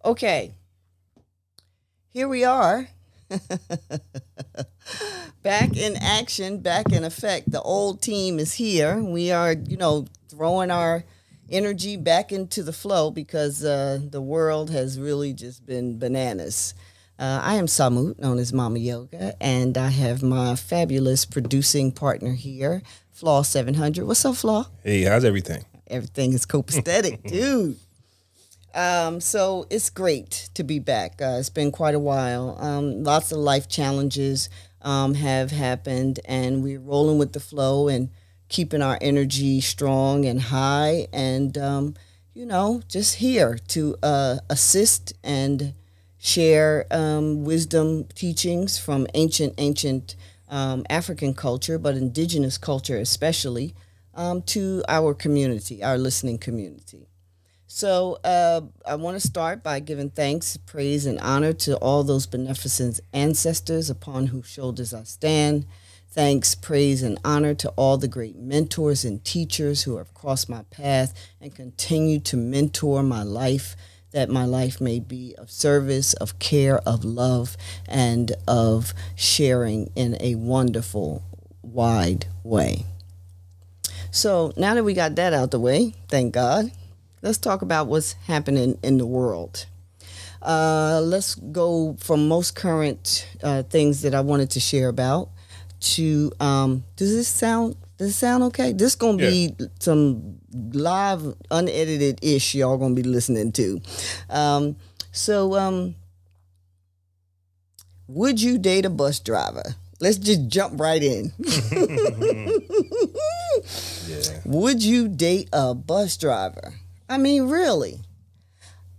Okay, here we are. Back in action, back in effect. The old team is here. We are, throwing our energy back into the flow because the world has really just been bananas. I am Samut, known as Mama Yoga, and I have my fabulous producing partner here, Flaw 700. What's up, Flaw? Hey, how's everything? Everything is copacetic, dude. So it's great to be back. It's been quite a while. Lots of life challenges have happened, and we're rolling with the flow and keeping our energy strong and high, and just here to assist and share wisdom teachings from ancient African culture, but indigenous culture especially, to our community, our listening community. So I want to start by giving thanks, praise, and honor to all those beneficent ancestors upon whose shoulders I stand. Thanks, praise, and honor to all the great mentors and teachers who have crossed my path and continue to mentor my life, that my life may be of service, of care, of love, and of sharing in a wonderful, wide way. So now that we got that out the way, thank God, let's talk about what's happening in the world. Let's go from most current things that I wanted to share about to, does it sound okay? This is going to be some live, unedited-ish y'all going to be listening to. Would you date a bus driver? Let's just jump right in. Would you date a bus driver? I mean, really.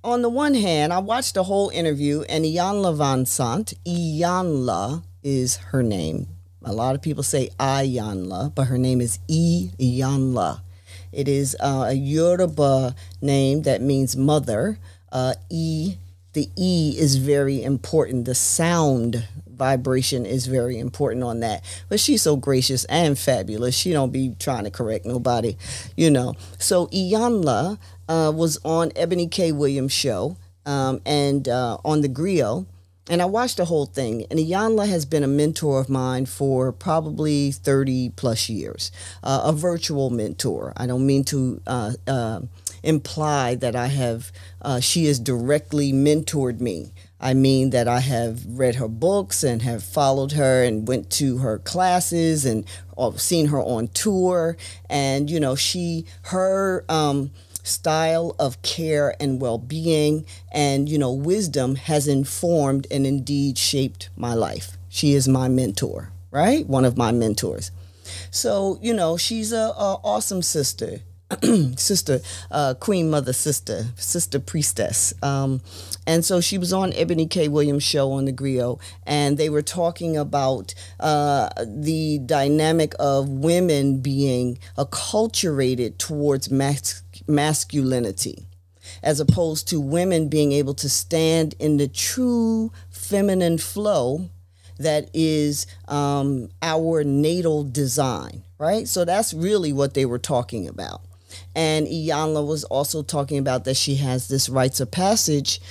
On the one hand, I watched the whole interview, and Iyanla Vanzant, Iyanla is her name. A lot of people say Iyanla, but her name is Iyanla. It is a Yoruba name that means mother. The E is very important. The sound vibration is very important on that. But she's so gracious and fabulous. She don't be trying to correct nobody, So Iyanla was on Ebony K. Williams' show and on the Griot. And I watched the whole thing. And Iyanla has been a mentor of mine for probably 30 plus years, a virtual mentor. I don't mean to imply that she has directly mentored me. I mean that I have read her books and have followed her and went to her classes and seen her on tour. And, her style of care and well-being and, wisdom has informed and indeed shaped my life. She is my mentor, right? One of my mentors. So, she's a awesome sister. Queen Mother sister priestess. And so she was on Ebony K. Williams' show on the Griot, and they were talking about the dynamic of women being acculturated towards masculinity, as opposed to women being able to stand in the true feminine flow that is our natal design, right? So that's really what they were talking about. And Iyanla was also talking about that she has this rites of passage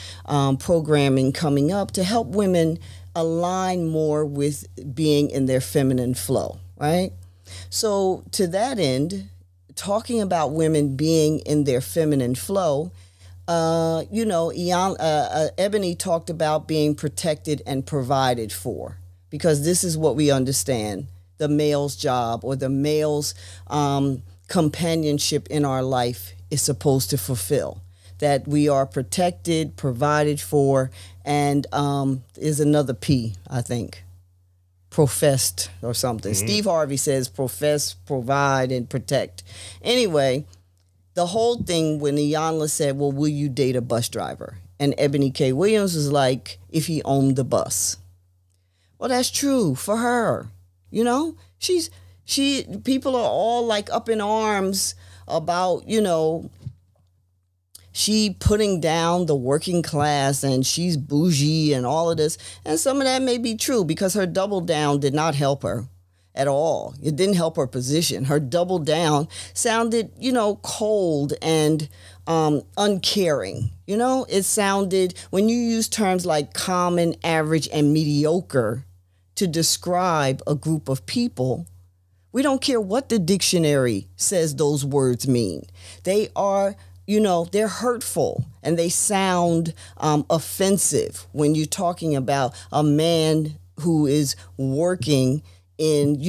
programming coming up to help women align more with being in their feminine flow, right? So to that end, talking about women being in their feminine flow, Ebony talked about being protected and provided for, because this is what we understand the male's job or the male's companionship in our life is supposed to fulfill. That we are protected, provided for, and is another P, I think. Professed or something. Mm-hmm. Steve Harvey says profess, provide, and protect. Anyway, the whole thing when Iyanla said, well, will you date a bus driver? And Ebony K. Williams was like, if he owned the bus. Well, that's true for her. People are all like up in arms about, she putting down the working class and she's bougie and all of this. And some of that may be true because her double down did not help her at all. It didn't help her position. Her double down sounded, cold and uncaring. You know, it sounded, when you use terms like common, average, and mediocre to describe a group of people, we don't care what the dictionary says those words mean. They are, they're hurtful and they sound offensive when you're talking about a man who is working in,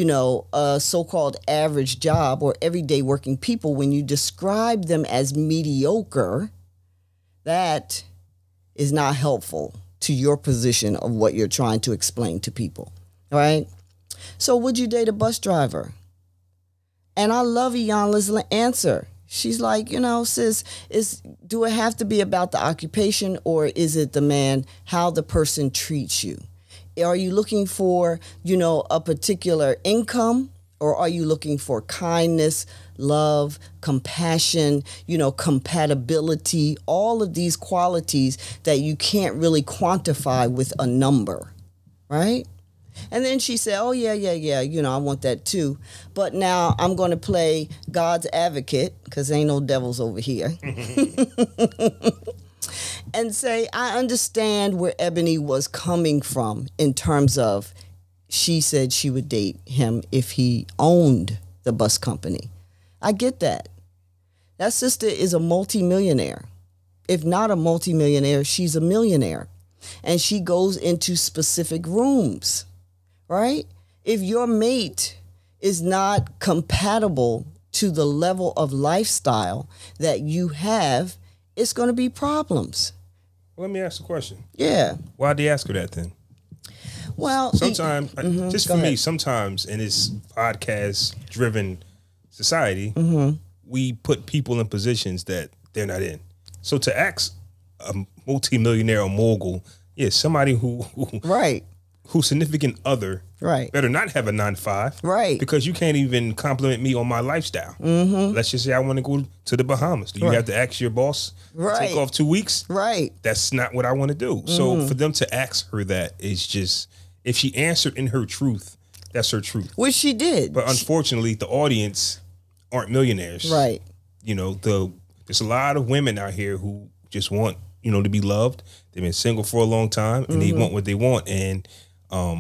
a so-called average job or everyday working people. When you describe them as mediocre, that is not helpful to your position of what you're trying to explain to people, right? So would you date a bus driver? And I love Iyanla's answer. She's like, sis, do it have to be about the occupation, or is it how the person treats you? Are you looking for, a particular income, or are you looking for kindness, love, compassion, compatibility, all of these qualities that you can't really quantify with a number, right? And then she said, oh, yeah, I want that too. But now I'm going to play God's advocate, because ain't no devils over here, and say, I understand where Ebony was coming from in terms of, she said she would date him if he owned the bus company. I get that. That sister is a multimillionaire. If not a multimillionaire, she's a millionaire. And she goes into specific rooms, right? If your mate is not compatible to the level of lifestyle that you have, it's going to be problems. Let me ask a question. Yeah. Why'd they ask her that then? Well, sometimes, just for me, sometimes in this podcast-driven society, we put people in positions that they're not in. So to ask a multimillionaire or mogul, somebody whose significant other better not have a 9-to-5, right? Because you can't even compliment me on my lifestyle. Let's just say I want to go to the Bahamas. Do you have to ask your boss to take off 2 weeks? Right. That's not what I want to do. So for them to ask her that is just, if she answered in her truth, that's her truth. Which she did. But unfortunately, the audience aren't millionaires. Right. There's a lot of women out here who just want, to be loved. They've been single for a long time and they want what they want. And I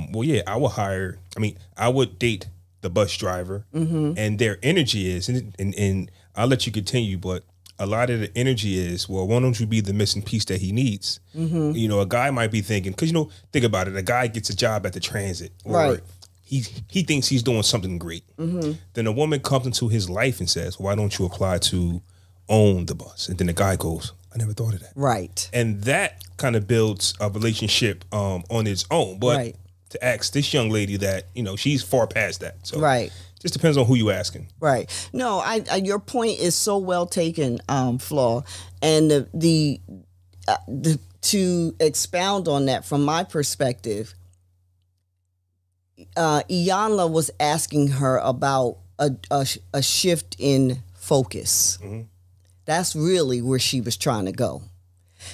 would date the bus driver, and their energy is, and I'll let you continue, but a lot of the energy is, well, why don't you be the missing piece that he needs? A guy might be thinking, because, think about it, a guy gets a job at the transit, or he thinks he's doing something great. Then a woman comes into his life and says, well, why don't you apply to own the bus? And then the guy goes, I never thought of that. Right. And that kind of builds a relationship on its own. But to ask this young lady that, she's far past that. So just depends on who you asking. Right. No, I your point is so well taken, Flaw. And the to expound on that from my perspective, Iyanla was asking her about a shift in focus. That's really where she was trying to go.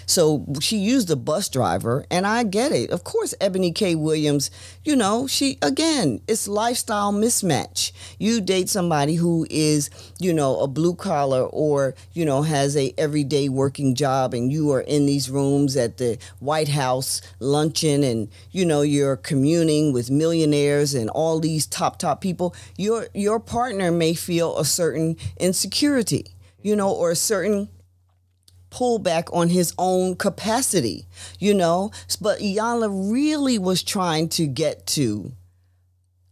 So she used a bus driver, and I get it. Of course, Ebony K. Williams, it's lifestyle mismatch. You date somebody who is, a blue collar or, has a everyday working job, and you are in these rooms at the White House luncheon, and, you're communing with millionaires and all these top people. Your partner may feel a certain insecurity, or a certain pullback on his own capacity, But Iyanla really was trying to get to,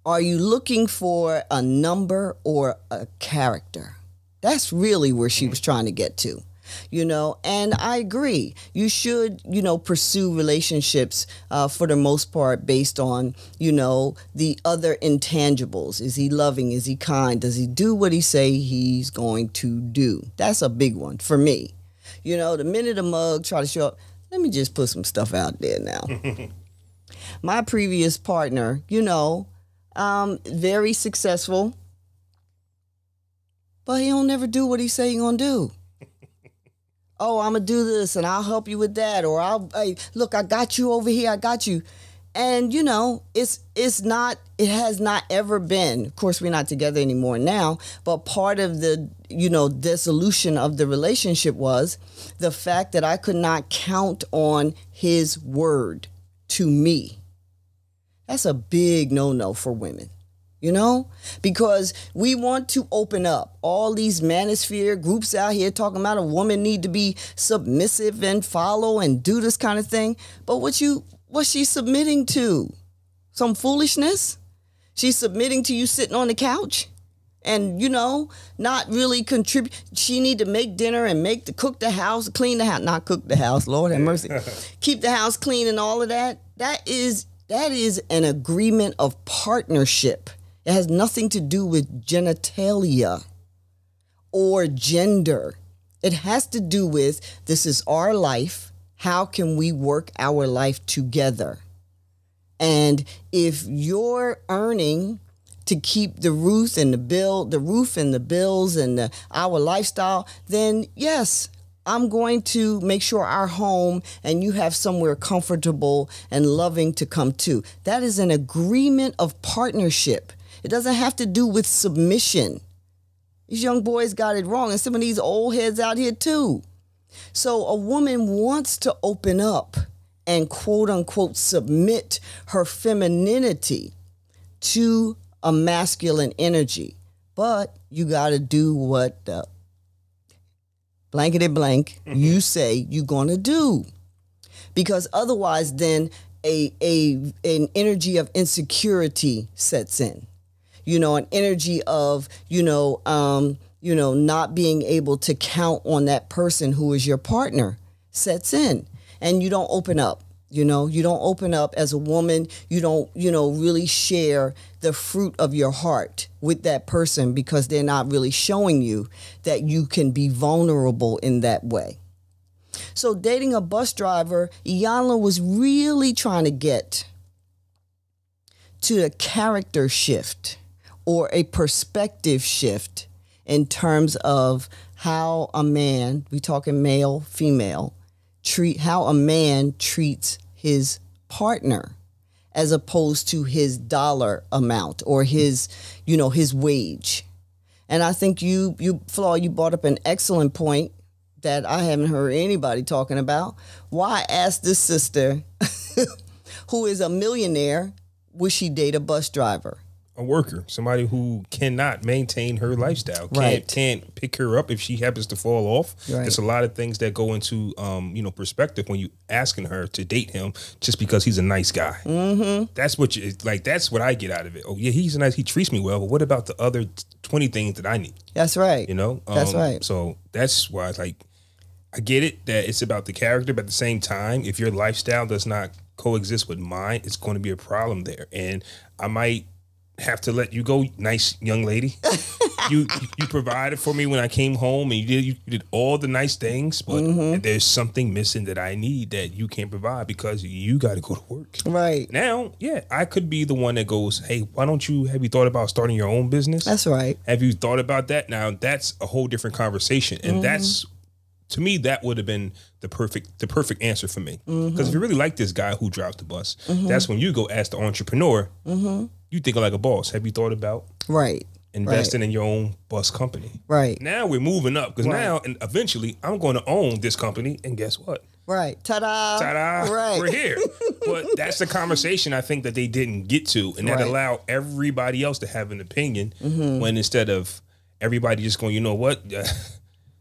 are you looking for a number or a character? That's really where she was trying to get to, And I agree. You should, pursue relationships for the most part based on, the other intangibles. Is he loving? Is he kind? Does he do what he say he's going to do? That's a big one for me. The minute a mug try to show up, let me just put some stuff out there now. My previous partner, very successful, but he don't never do what he say he gonna do. Oh, I'm gonna do this and I'll help you with that, or look, I got you over here, I got you. And it has not ever been, of course we're not together anymore now, but part of the dissolution of the relationship was the fact that I could not count on his word to me. That's a big no-no for women, because we want to open up. All these manosphere groups out here talking about a woman need to be submissive and follow and do this kind of thing. But what's she submitting to? Some foolishness? She's submitting to you sitting on the couch and, not really contribute. She need to make dinner and cook the house, clean the house, not cook the house, Lord have mercy. Keep the house clean and all of that. That is an agreement of partnership. It has nothing to do with genitalia or gender. It has to do with, this is our life. How can we work our life together? And if you're earning to keep the roof and the bills and our lifestyle, then yes, I'm going to make sure our home and you have somewhere comfortable and loving to come to. That is an agreement of partnership. It doesn't have to do with submission. These young boys got it wrong, and some of these old heads out here too. So a woman wants to open up and quote unquote submit her femininity to a masculine energy. But you got to do what the blankety blank you say you're going to do. Because otherwise then an energy of insecurity sets in. An energy of, not being able to count on that person who is your partner sets in. And you don't open up. You don't open up as a woman. You don't, really share the fruit of your heart with that person because they're not really showing you that you can be vulnerable in that way. So dating a bus driver, Iyanla was really trying to get to a character shift or a perspective shift in terms of how a man, we talking male, female, how a man treats his partner as opposed to his dollar amount or his wage. And I think you brought up an excellent point that I haven't heard anybody talking about. Why ask this sister who is a millionaire, would she date a bus driver? A worker, somebody who cannot maintain her lifestyle, can't pick her up if she happens to fall off. Right. There's a lot of things that go into perspective when you asking her to date him just because he's a nice guy. Mm-hmm. That's what I get out of it. Oh yeah, he treats me well, but what about the other 20 things that I need? That's right. That's right. So that's why I get it that it's about the character, but at the same time, if your lifestyle does not coexist with mine, it's going to be a problem there, and I might have to let you go, nice young lady. You provided for me when I came home, and you did all the nice things, but there's something missing that I need that you can't provide because you got to go to work. Right. Now, yeah, I could be the one that goes, hey, have you thought about starting your own business? That's right. Have you thought about that? Now, that's a whole different conversation, and that's, to me, that would have been the perfect answer for me. Because if you really like this guy who drives the bus, that's when you go ask the entrepreneur, you think like a boss. Have you thought about investing in your own bus company? Right. Now we're moving up because now and eventually I'm going to own this company, and guess what? Right. Ta-da. Ta-da. Right. We're here. But that's the conversation I think that they didn't get to, and that allowed everybody else to have an opinion when instead of everybody just going, you know what?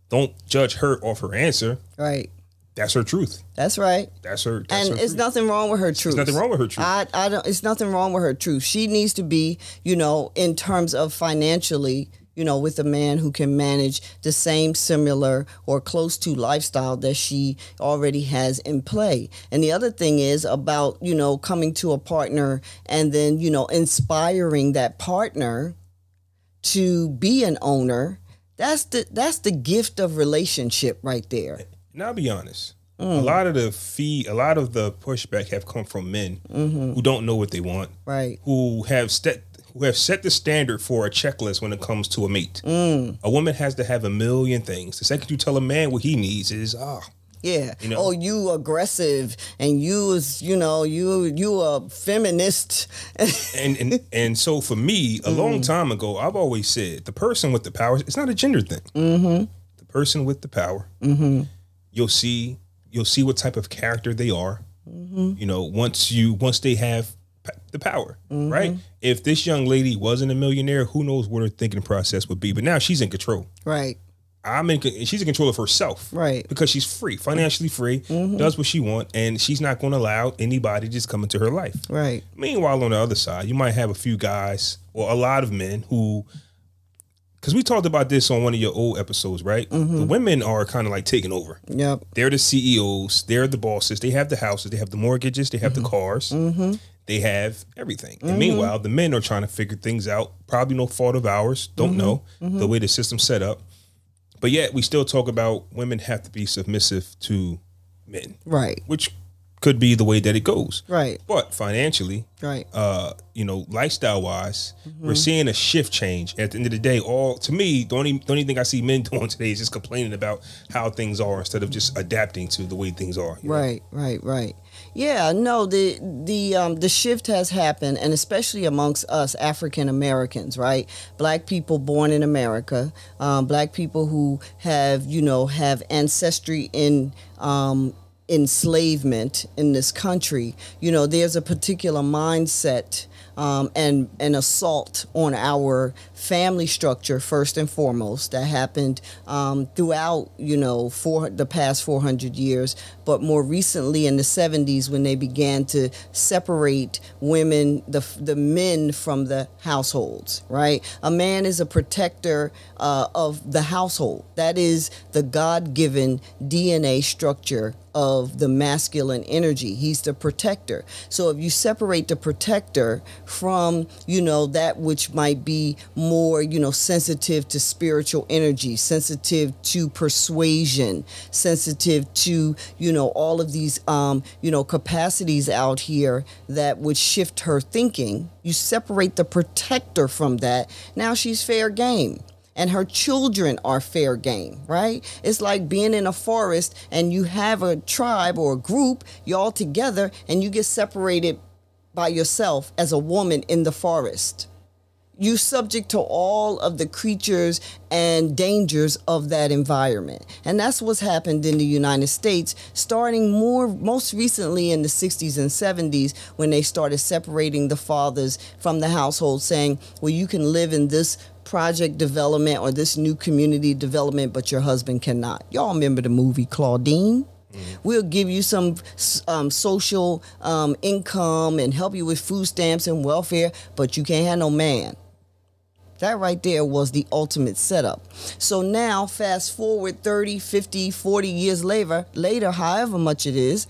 Don't judge her off her answer. Right. That's her truth. That's right. That's her. And her it's truth. Nothing wrong with her truth. There's nothing wrong with her truth. I don't. It's nothing wrong with her truth. She needs to be, in terms of financially, with a man who can manage the same, similar, or close to lifestyle that she already has in play. And the other thing is about, coming to a partner and then, inspiring that partner to be an owner. That's the gift of relationship right there. Now, I'll be honest. A lot of the pushback have come from men who don't know what they want, right? Who have set the standard for a checklist when it comes to a mate. A woman has to have a million things. The second you tell a man what he needs is Yeah. You know? Oh, you aggressive, and you is, you a feminist. And so for me, a long time ago, I've always said the person with the power, it's not a gender thing. The person with the power, you'll see what type of character they are. Once they have the power, right? If this young lady wasn't a millionaire, who knows what her thinking process would be? But now she's in control, right? She's in control of herself, right? Because she's free, financially free, does what she wants, and she's not going to allow anybody to just come into her life, right? Meanwhile, on the other side, you might have a few guys or a lot of men who, because we talked about this on one of your old episodes, right? The women are kind of like taking over. Yep. They're the CEOs. They're the bosses. They have the houses. They have the mortgages. They have the cars. They have everything. And meanwhile, the men are trying to figure things out. Probably no fault of ours. Don't know the way the system's set up. But yet we still talk about women have to be submissive to men. Right. Which could be the way that it goes. Right. But financially, right. Lifestyle wise, we're seeing a shift change. At the end of the day, to me, the only thing I see men doing today is just complaining about how things are instead of just adapting to the way things are. Right. Yeah, no, the shift has happened, and especially amongst us African Americans, right? Black people born in America, black people who have ancestry in enslavement in this country. There's a particular mindset and an assault on our family structure first and foremost that happened throughout the past 400 years, but more recently in the 70s when they began to separate women, the men from the households, right? A man is a protector of the household. That is the God-given DNA structure of the masculine energy. He's the protector. So if you separate the protector from, that which might be more, sensitive to spiritual energy, sensitive to persuasion, sensitive to, all of these, capacities out here that would shift her thinking, you separate the protector from that. Now she's fair game. And her children are fair game, right? It's like being in a forest and you have a tribe or a group, y'all together, and you get separated by yourself as a woman in the forest. You subject to all of the creatures and dangers of that environment. And that's what's happened in the United States, starting most recently in the 60s and 70s when they started separating the fathers from the household, saying, well, you can live in this project development or this new community development, but your husband cannot. Y'all remember the movie Claudine? We'll give you some social income and help you with food stamps and welfare, but you can't have no man. That right there was the ultimate setup. So now, fast forward 30, 50, 40 years later, however much it is,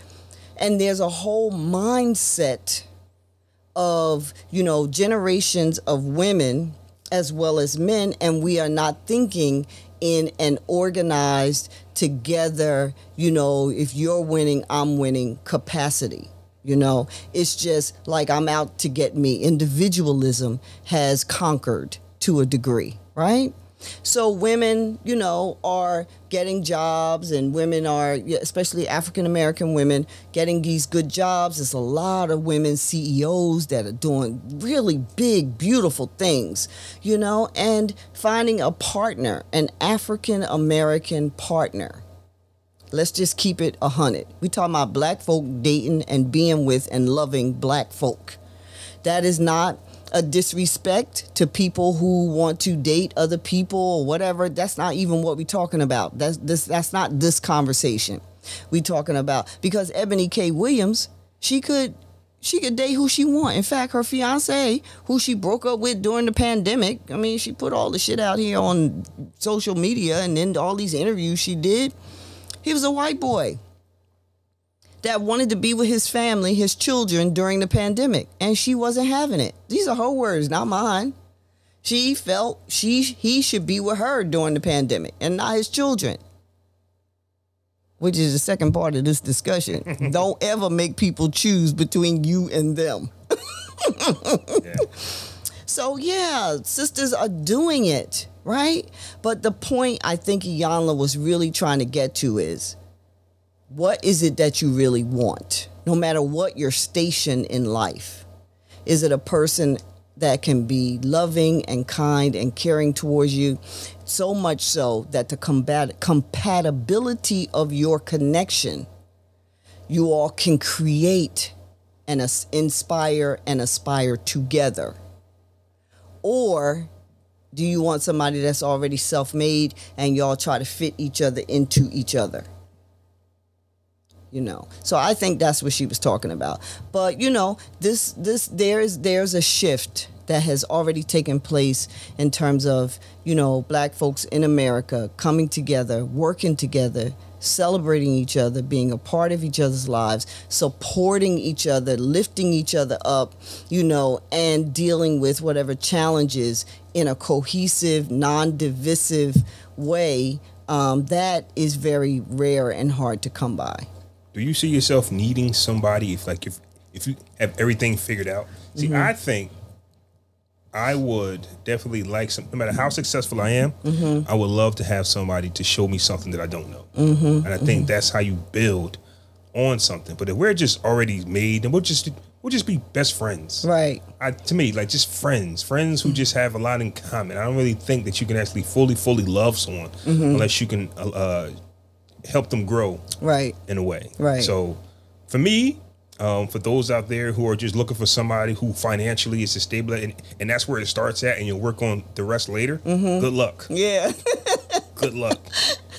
and there's a whole mindset of, generations of women as well as men, and we are not thinking in an organized, together, if you're winning, I'm winning capacity. It's just like I'm out to get me. Individualism has conquered to a degree, right? So women, are getting jobs, and women are, especially African American women, getting these good jobs. There's a lot of women CEOs that are doing really big, beautiful things, and finding a partner, an African American partner. Let's just keep it 100. We talking about black folk dating and being with and loving black folk. That is not a disrespect to people who want to date other people or whatever. That's not even what we're talking about. That's not this conversation. We talking about, because Ebony K. Williams, she could date who she want. In fact, her fiance, who she broke up with during the pandemic, she put all the shit out here on social media, and then all these interviews she did. He was a white boy that wanted to be with his family, his children, during the pandemic, and she wasn't having it. These are her words, not mine. She felt he should be with her during the pandemic and not his children, which is the second part of this discussion. Don't ever make people choose between you and them. Yeah. So, yeah, sisters are doing it, right? But the point I think Iyanla was really trying to get to is, What is it that you really want? No matter what your station in life. Is it a person that can be loving and kind and caring towards you? So much so that the compatibility of your connection, you all can create and inspire and aspire together. Or do you want somebody that's already self-made and y'all try to fit each other into each other? You know, so I think that's what she was talking about. But you know, there's a shift that has already taken place in terms of, you know, black folks in America coming together, working together, celebrating each other, being a part of each other's lives, supporting each other, lifting each other up, you know, and dealing with whatever challenges in a cohesive, non-divisive way. That is very rare and hard to come by. Do you see yourself needing somebody if you have everything figured out? See, I think I would definitely like no matter how successful I am, I would love to have somebody to show me something that I don't know. And I think that's how you build on something. But if we're just already made, then we'll just be best friends. Right. To me, like just friends who just have a lot in common. I don't really think that you can actually fully love someone unless you can help them grow, right, in a way, right. So for me, for those out there who are just looking for somebody who financially is stable, and that's where it starts at, and you'll work on the rest later, good luck. Yeah. Good luck.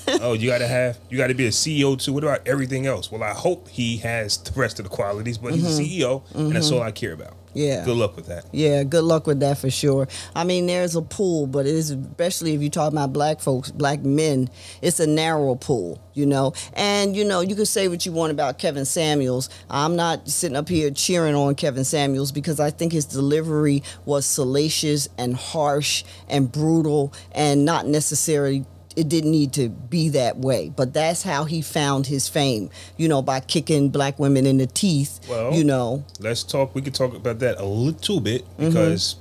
Oh, you got to be a CEO too. What about everything else? Well, I hope he has the rest of the qualities, but he's a CEO, and that's all I care about. Yeah. Good luck with that. Yeah, good luck with that for sure. I mean, there's a pool, but it is, especially if you talk about black folks, black men, it's a narrow pool, you know. And, you know, you can say what you want about Kevin Samuels. I'm not sitting up here cheering on Kevin Samuels because I think his delivery was salacious and harsh and brutal and not necessarily, it didn't need to be that way, but that's how he found his fame, you know, by kicking black women in the teeth. Well, you know, we could talk about that a little bit because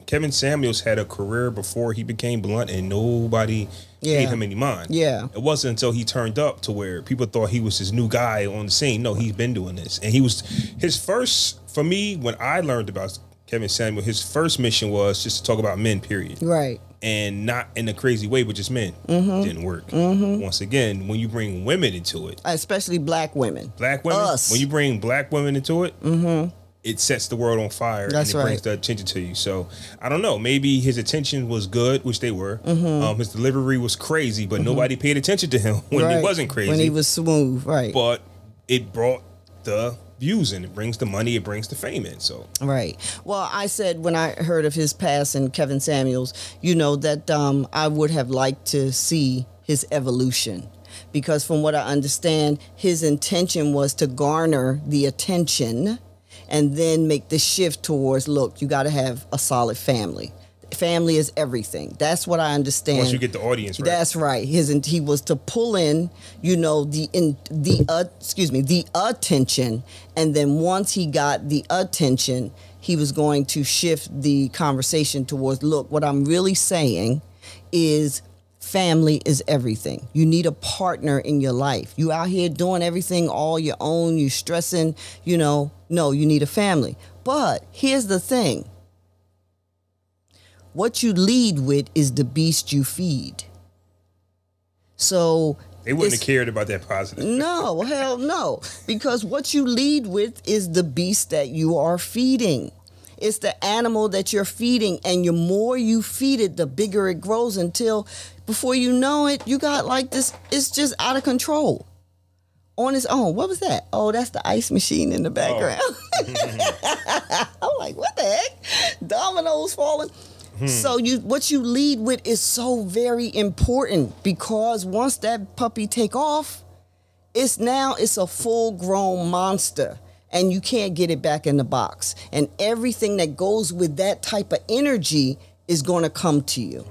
Kevin Samuels had a career before he became blunt and nobody paid him any mind. Yeah. It wasn't until he turned up to where people thought he was this new guy on the scene. No, he's been doing this. And his first, for me, when I learned about Kevin Samuel, his first mission was just to talk about men, period. Right. And not in a crazy way, but just men. Didn't work. Once again, when you bring women into it, especially black women, us. When you bring black women into it, it sets the world on fire. That's and it brings the attention to you. So I don't know. Maybe his attention was good, which they were. His delivery was crazy, but nobody paid attention to him when it wasn't crazy. When he was smooth, right? But it brought the views in, it brings the money, it brings the fame in. So right. Well, I said when I heard of his passing, Kevin Samuels, you know, that I would have liked to see his evolution, because from what I understand, his intention was to garner the attention and then make the shift towards, look, you got to have a solid family. Family is everything. That's what I understand. Once you get the audience right. That's right. He was to pull in, you know, the attention, and then once he got the attention, he was going to shift the conversation towards, look, what I'm really saying is family is everything. You need a partner in your life. You out here doing everything all your own, you stressing, you know, no, you need a family. But here's the thing. What you lead with is the beast you feed. So they wouldn't have cared about that positive. No, hell no. Because what you lead with is the beast that you are feeding. It's the animal that you're feeding, and the more you feed it, the bigger it grows, until before you know it, you got like this, it's just out of control on its own. What was that? Oh, that's the ice machine in the background. Oh. I'm like, what the heck? Dominoes falling. So what you lead with is so very important, because once that puppy take off, it's a full-grown monster, and you can't get it back in the box. And everything that goes with that type of energy is going to come to you.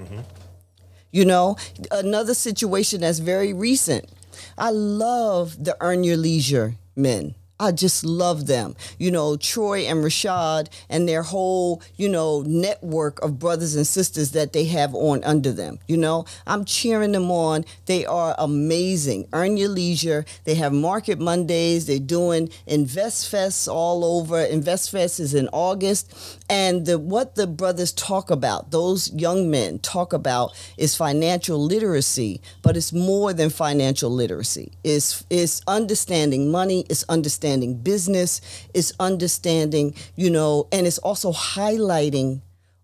You know, another situation that's very recent. I love the Earn Your Leisure men. I just love them. You know, Troy and Rashad and their whole, you know, network of brothers and sisters that they have on under them. You know, I'm cheering them on. They are amazing. Earn Your Leisure. They have Market Mondays. They're doing Invest Fest all over. Invest Fest is in August. And what the brothers talk about, those young men talk about, is financial literacy, but it's more than financial literacy. It's understanding money, it's understanding business, it's understanding, you know, and it's also highlighting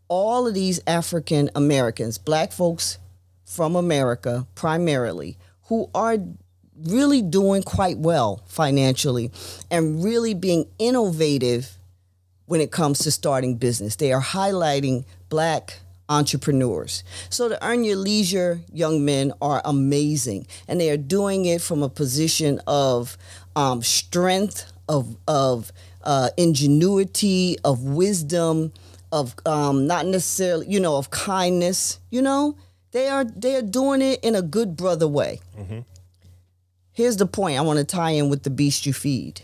all of these African Americans, black folks from America primarily, who are really doing quite well financially and really being innovative when it comes to starting business. They are highlighting black entrepreneurs. So the Earn Your Leisure young men are amazing, and they are doing it from a position of strength, of ingenuity, of wisdom, of not necessarily, you know, of kindness. You know, they are doing it in a good brother way. Mm-hmm. Here's the point I want to tie in with the beast you feed.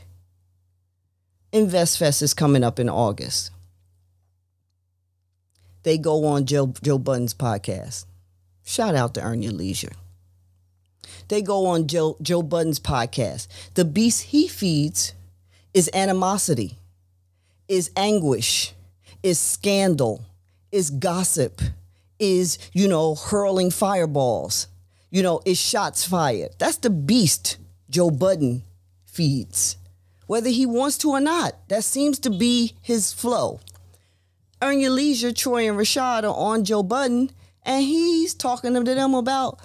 Invest Fest is coming up in August. They go on Joe Budden's podcast. Shout out to Earn Your Leisure. They go on Joe Budden's podcast. The beast he feeds is animosity, is anguish, is scandal, is gossip, is, you know, hurling fireballs, you know, is shots fired. That's the beast Joe Budden feeds, whether he wants to or not. That seems to be his flow. Earn Your Leisure, Troy and Rashad are on Joe Budden, and he's talking to them about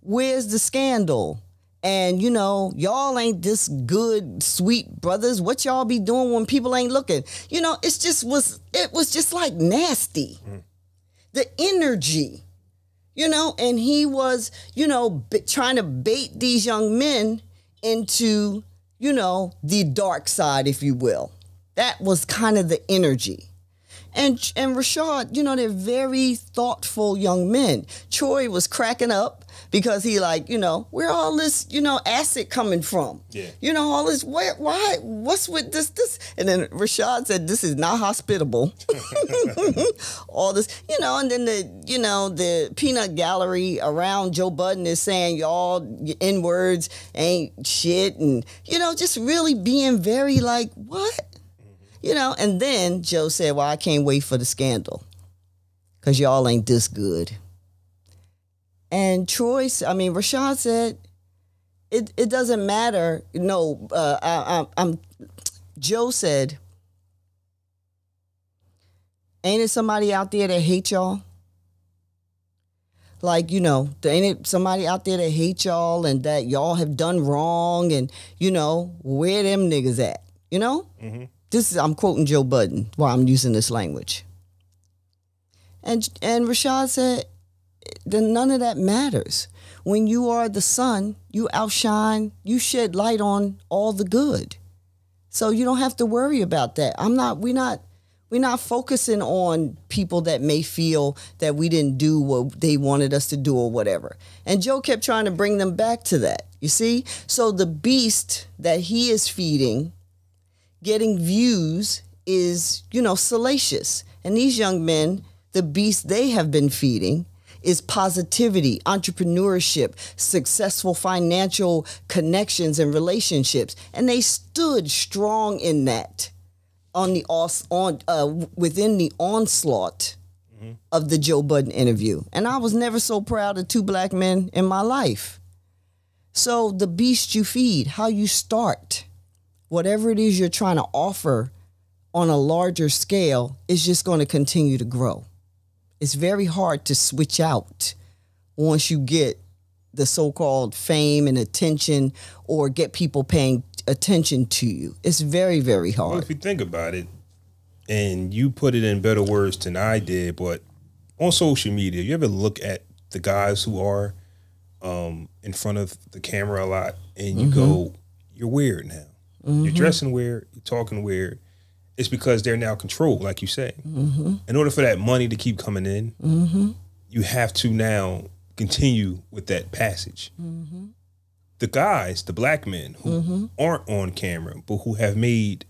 where's the scandal. And, you know, y'all ain't this good, sweet brothers. What y'all be doing when people ain't looking? You know, it was just like nasty. The energy, you know, and he was, you know, trying to bait these young men into, you know, the dark side, if you will. That was kind of the energy. And Rashad, you know, they're very thoughtful young men. Troy was cracking up because he like, you know, where all this, you know, acid coming from? Yeah. You know, all this, why, what's with this? And then Rashad said, this is not hospitable. All this, you know, and then the peanut gallery around Joe Budden is saying y'all N-words ain't shit. And, you know, just really being very like, what? You know, and then Joe said, well, I can't wait for the scandal because y'all ain't this good. And Rashad said, it doesn't matter. No, Joe said, ain't it somebody out there that hate y'all? Like, you know, ain't it somebody out there that hate y'all and that y'all have done wrong? And, you know, where them niggas at? You know? Mm-hmm. I'm quoting Joe Budden while I'm using this language. And Rashad said, then none of that matters. When you are the sun, you outshine, you shed light on all the good. So you don't have to worry about that. We're not focusing on people that may feel that we didn't do what they wanted us to do or whatever. And Joe kept trying to bring them back to that. You see? So the beast that he is feeding, getting views, is, you know, salacious. And these young men, the beast they have been feeding is positivity, entrepreneurship, successful financial connections and relationships. And they stood strong in that within the onslaught of the Joe Budden interview. And I was never so proud of two black men in my life. So the beast you feed, how you start, whatever it is you're trying to offer on a larger scale, is just going to continue to grow. It's very hard to switch out once you get the so-called fame and attention or get people paying attention to you. It's very, very hard. Well, if you think about it, and you put it in better words than I did, but on social media, you ever look at the guys who are in front of the camera a lot and you go, you're weird now. You're dressing weird, you're talking weird. It's because they're now controlled, like you say. In order for that money to keep coming in, you have to now continue with that passage. the guys, the black men who aren't on camera, but who have made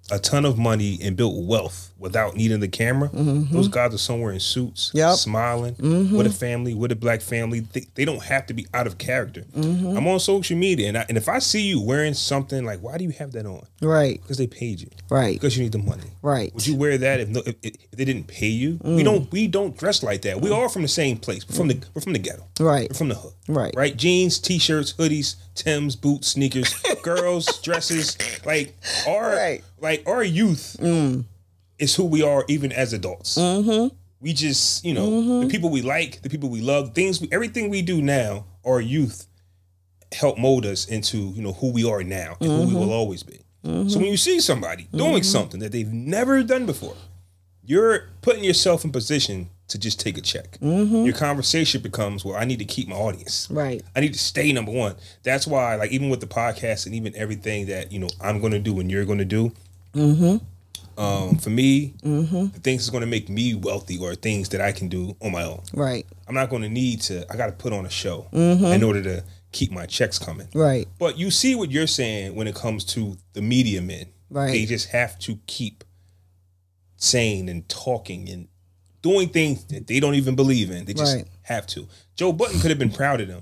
a ton of money and built wealth without needing the camera, those guys are somewhere in suits, smiling, with a family, with a black family. They don't have to be out of character. I'm on social media, and if I see you wearing something, like, why do you have that on? Right. Because they paid you. Right. Because you need the money. Right. Would you wear that if they didn't pay you? We don't dress like that. We all from the same place. We're from the ghetto. Right. We're from the hood. Right. Right. Jeans, t-shirts, hoodies, Timbs, boots, sneakers, girls, dresses. Like our youth is who we are, even as adults. We just, the people we like, the people we love, everything we do now, our youth help mold us into, who we are now and who we will always be. So when you see somebody doing something that they've never done before, you're putting yourself in position to just take a check. Your conversation becomes, well, I need to keep my audience. Right. I need to stay number one. That's why, like, even with the podcast and even everything that, I'm going to do and you're going to do, for me, the things that's going to make me wealthy are things that I can do on my own. Right. I'm not going to need I got to put on a show in order to keep my checks coming. Right. But you see what you're saying when it comes to the media men. Right. They just have to keep saying and talking and doing things that they don't even believe in. They just have to. Joe Budden could have been proud of them.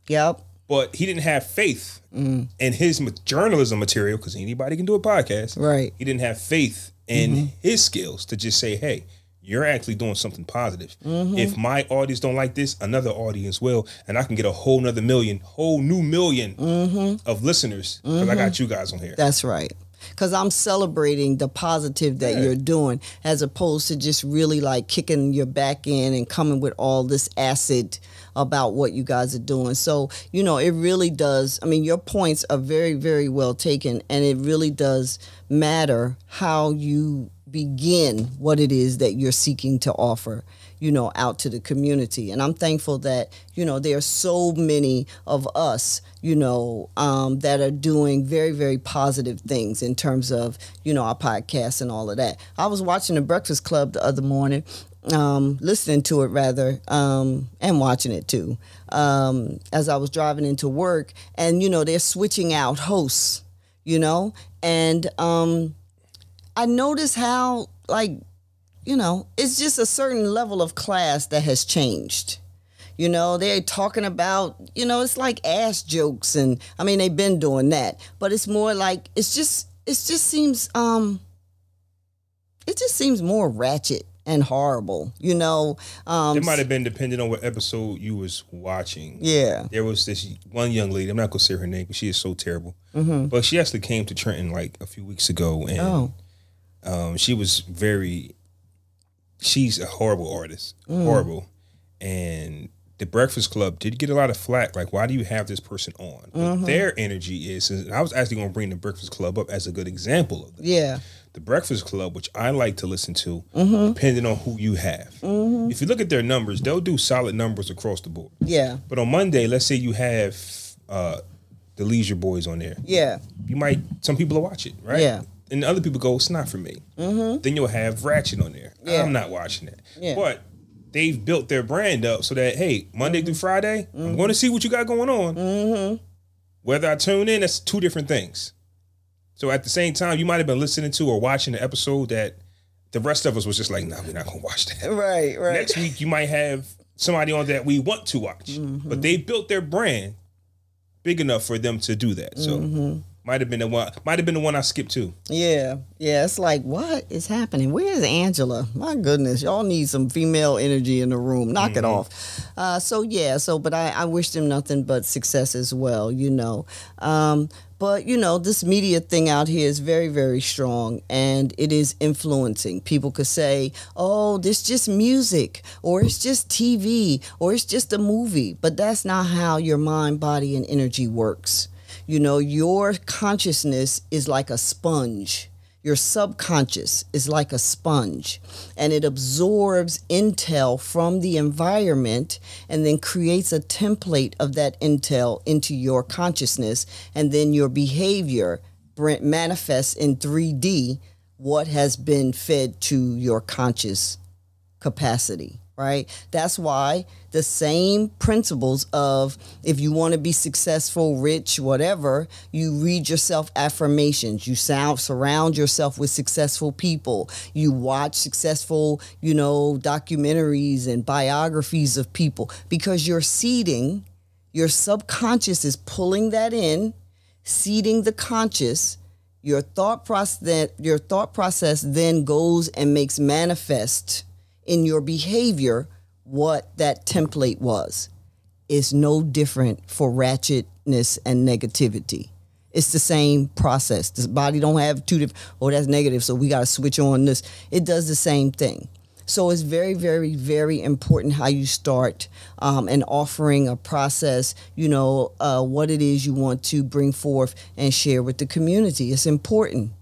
Yep. But he didn't have faith in his journalism material, because anybody can do a podcast. Right. He didn't have faith in his skills to just say, hey, you're actually doing something positive. If my audience don't like this, another audience will, and I can get a whole new million of listeners because I got you guys on here. That's right. Because I'm celebrating the positive that you're doing, as opposed to just really like kicking your back in and coming with all this acid about what you guys are doing. So, it really does. I mean, your points are very, very well taken, and it really does matter how you begin what it is that you're seeking to offer, out to the community. And I'm thankful that, there are so many of us, that are doing very, very positive things in terms of, our podcast and all of that. I was watching The Breakfast Club the other morning, listening to it rather, and watching it too, as I was driving into work. And, they're switching out hosts, and I noticed how, it's just a certain level of class that has changed. They're talking about, it's like ass jokes, and I mean, they've been doing that, but it's more like, it just seems more ratchet and horrible, It might have been depending on what episode you was watching. Yeah. There was this one young lady, I'm not going to say her name, but she is so terrible. But she actually came to Trenton like a few weeks ago, and she's a horrible artist. Horrible. And the Breakfast Club did get a lot of flack. Like, why do you have this person on? But their energy is, and I was actually going to bring the Breakfast Club up as a good example of that. Yeah. The Breakfast Club, which I like to listen to, depending on who you have. If you look at their numbers, they'll do solid numbers across the board. Yeah. But on Monday, let's say you have the Leisure Boys on there. Yeah. Some people will watch it, right? Yeah. And other people go, it's not for me. Then you'll have Ratchet on there. Yeah. I'm not watching it. Yeah. But they've built their brand up so that, hey, Monday through Friday, I'm going to see what you got going on. Whether I tune in, that's two different things. So at the same time, you might have been listening to or watching the episode that the rest of us was just like, nah, we're not going to watch that. Right. Next week, you might have somebody on that we want to watch. But they built their brand big enough for them to do that. So might have been the one I skipped to. Yeah. It's like, what is happening? Where's Angela? My goodness, y'all need some female energy in the room. Knock it off. But I wish them nothing but success as well, But, this media thing out here is very, very strong, and it is influencing. People could say, oh, this is just music, or it's just TV, or it's just a movie. But that's not how your mind, body, and energy works. Your consciousness is like a sponge. Your subconscious is like a sponge, and it absorbs intel from the environment and then creates a template of that intel into your consciousness, and then your behavior manifests in 3D what has been fed to your conscious capacity. right? That's why the same principles of if you want to be successful, rich, whatever, you read yourself affirmations. You surround yourself with successful people. You watch successful, documentaries and biographies of people, because you're seeding, your subconscious is pulling that in, seeding the conscious. Your thought process then goes and makes manifest in your behavior what that template was. It's no different for ratchetness and negativity. It's the same process. This body don't have two different, that's negative, so we got to switch on this. It does the same thing. So it's very, very, very important how you start and offering a process, what it is you want to bring forth and share with the community. It's important,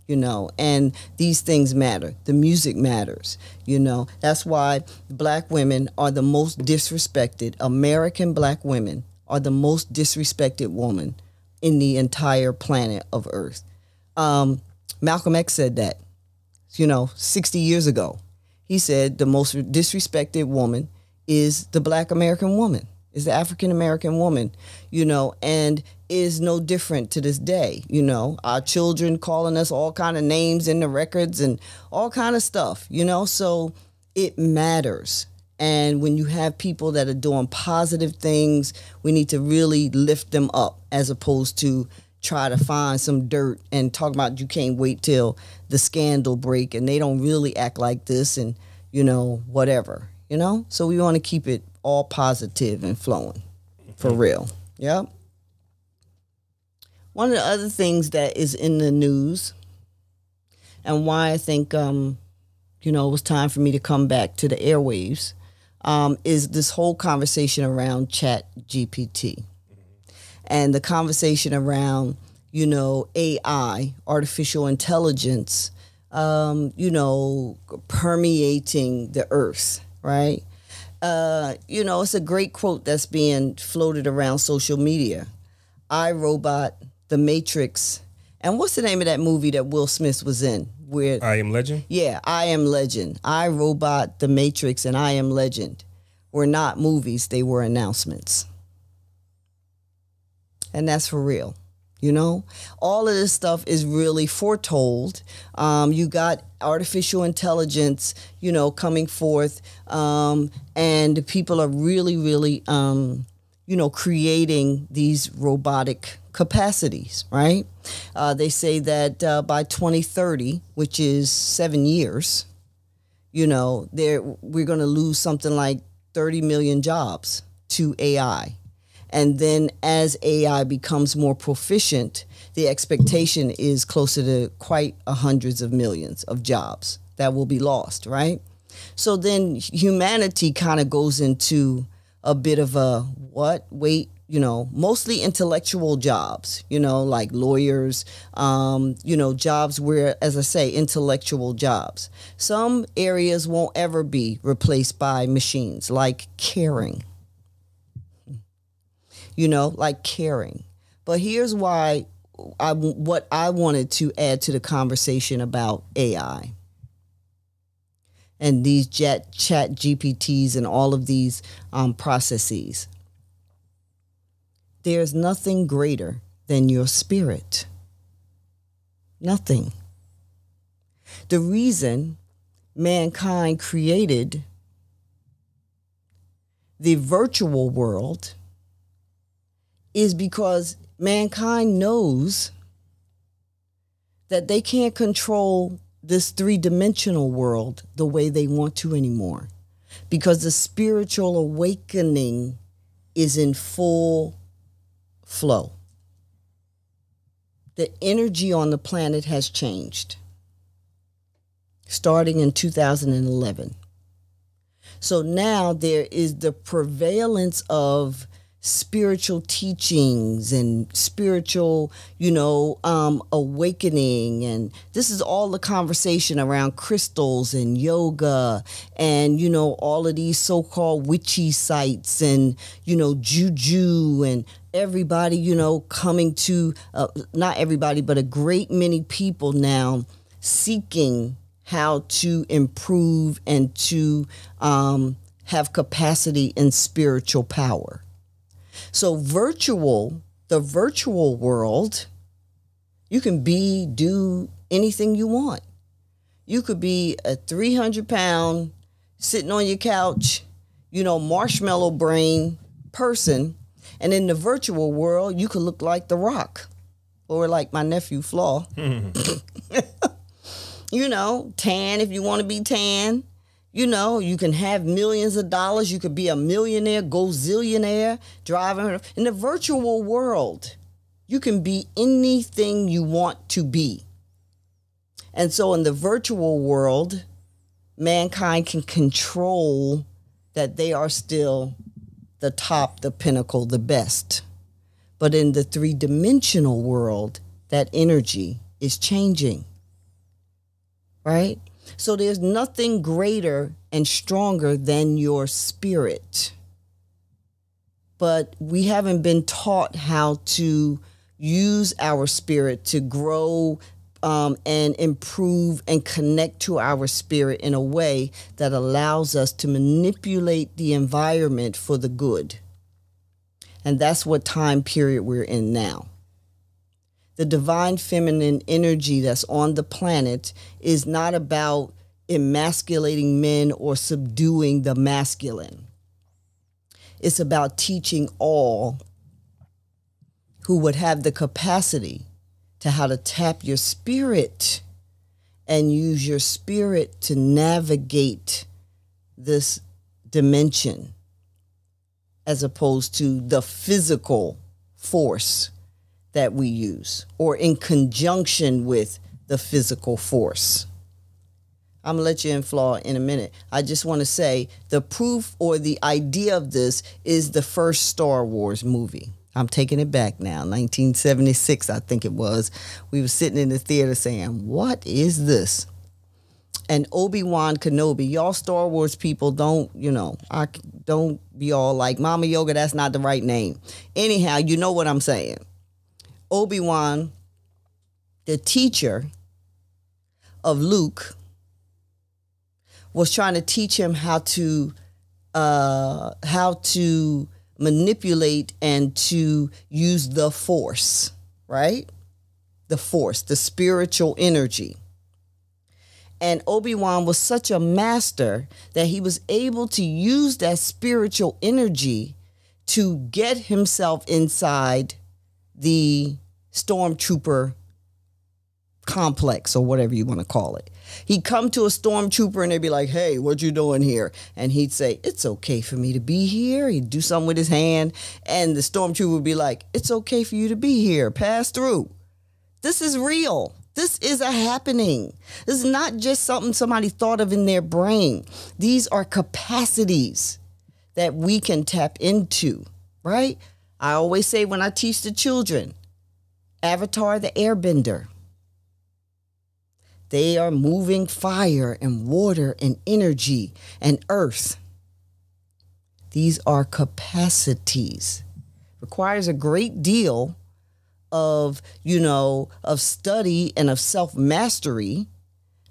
and these things matter. The music matters, That's why black women are the most disrespected. American black women are the most disrespected woman in the entire planet of Earth. Malcolm X said that, 60 years ago. He said the most disrespected woman is the black American woman, is the African American woman, and is no different to this day. Our children calling us all kind of names in the records and all kind of stuff, so it matters. And when you have people that are doing positive things, we need to really lift them up as opposed to try to find some dirt and talk about you can't wait till the scandal break and they don't really act like this and, whatever, So we want to keep it all positive and flowing for real. Yep. One of the other things that is in the news and why I think, it was time for me to come back to the airwaves is this whole conversation around ChatGPT. And the conversation around, AI, artificial intelligence, permeating the earth, right? It's a great quote that's being floated around social media. I, Robot, The Matrix, and what's the name of that movie that Will Smith was in? Where I Am Legend? Yeah, I Am Legend. I, Robot, The Matrix, and I Am Legend were not movies, they were announcements. And that's for real. All of this stuff is really foretold. You got artificial intelligence, coming forth, and people are really, really, creating these robotic capacities, right? They say that by 2030, which is 7 years, we're going to lose something like 30 million jobs to AI. And then as AI becomes more proficient, the expectation is closer to quite hundreds of millions of jobs that will be lost, right? So then humanity kind of goes into a bit of a mostly intellectual jobs, like lawyers, jobs where, as I say, intellectual jobs. Some areas won't ever be replaced by machines, like caring. Like caring. But here's why what I wanted to add to the conversation about AI and these chat GPTs and all of these processes. There's nothing greater than your spirit. Nothing. The reason mankind created the virtual world is because mankind knows that they can't control this three-dimensional world the way they want to anymore, because the spiritual awakening is in full flow. The energy on the planet has changed starting in 2011. So now there is the prevalence of spiritual teachings and spiritual, awakening. And this is all the conversation around crystals and yoga and, all of these so-called witchy sites and, juju and everybody, coming to, not everybody, but a great many people now seeking how to improve and to have capacity and spiritual power. So the virtual world, you can do anything you want. You could be a 300-pound, sitting on your couch, marshmallow brain person. And in the virtual world, you could look like The Rock or like my nephew Flaw. Tan if you want to be tan. You can have millions of dollars. You could be a millionaire, gazillionaire, driving. In the virtual world, you can be anything you want to be. And so in the virtual world, mankind can control that they are still the top, the pinnacle, the best. But in the three-dimensional world, that energy is changing, right? So there's nothing greater and stronger than your spirit. But we haven't been taught how to use our spirit to grow and improve and connect to our spirit in a way that allows us to manipulate the environment for the good. And that's what time period we're in now. The divine feminine energy that's on the planet is not about emasculating men or subduing the masculine. It's about teaching all who would have the capacity to how to tap your spirit and use your spirit to navigate this dimension as opposed to the physical force that we use or in conjunction with the physical force. I'm going to let you in, Flaw, in a minute. I just want to say the proof or the idea of this is the first Star Wars movie. I'm taking it back now. 1976, I think it was. We were sitting in the theater saying, what is this? And Obi-Wan Kenobi, y'all Star Wars people don't be all like, Mama Yoga, that's not the right name. Anyhow, you know what I'm saying. Obi-Wan, the teacher of Luke, was trying to teach him how to manipulate and to use the force, right? The force, the spiritual energy. And Obi-Wan was such a master that he was able to use that spiritual energy to get himself inside the stormtrooper complex or whatever you want to call it. He'd come to a stormtrooper and they'd be like, hey, what you doing here? And he'd say, it's okay for me to be here. He'd do something with his hand and the stormtrooper would be like, it's okay for you to be here. Pass through. This is real. This is a happening. This is not just something somebody thought of in their brain. These are capacities that we can tap into, right? I always say when I teach the children, Avatar the Airbender. They are moving fire and water and energy and earth. These are capacities. Requires a great deal of study and of self-mastery.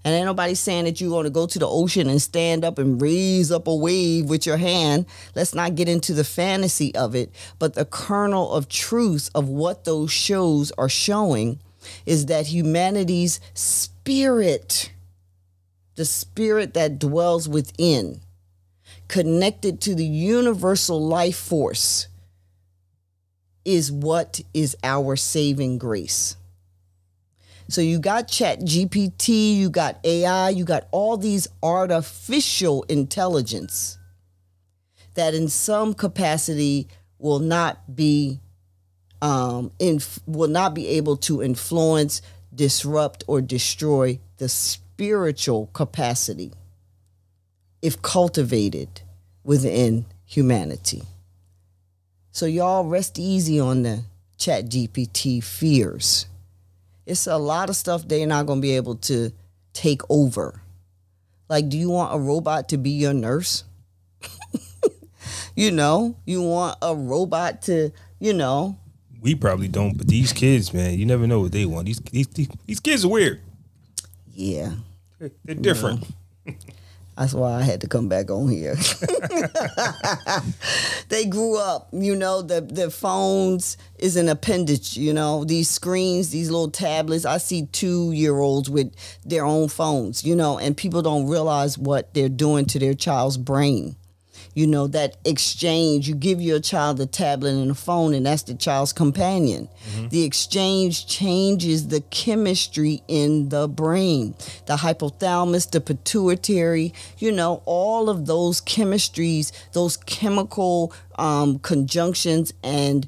And ain't nobody saying that you're going to go to the ocean and stand up and raise up a wave with your hand. Let's not get into the fantasy of it. But the kernel of truth of what those shows are showing is that humanity's spirit, the spirit that dwells within, connected to the universal life force, is what is our saving grace. So you got ChatGPT, you got AI, you got all these artificial intelligence that in some capacity will not be able to influence, disrupt, or destroy the spiritual capacity if cultivated within humanity. So y'all rest easy on the ChatGPT fears. It's a lot of stuff they're not going to be able to take over. Like, do you want a robot to be your nurse? You want a robot to, We probably don't, but these kids, man, you never know what they want. These kids are weird. Yeah. They're different. That's why I had to come back on here. They grew up, the phones is an appendage, these screens, these little tablets. I see 2-year-olds with their own phones, and people don't realize what they're doing to their child's brain. That exchange, you give your child a tablet and a phone, and that's the child's companion. Mm-hmm. The exchange changes the chemistry in the brain, the hypothalamus, the pituitary, all of those chemistries, those chemical conjunctions and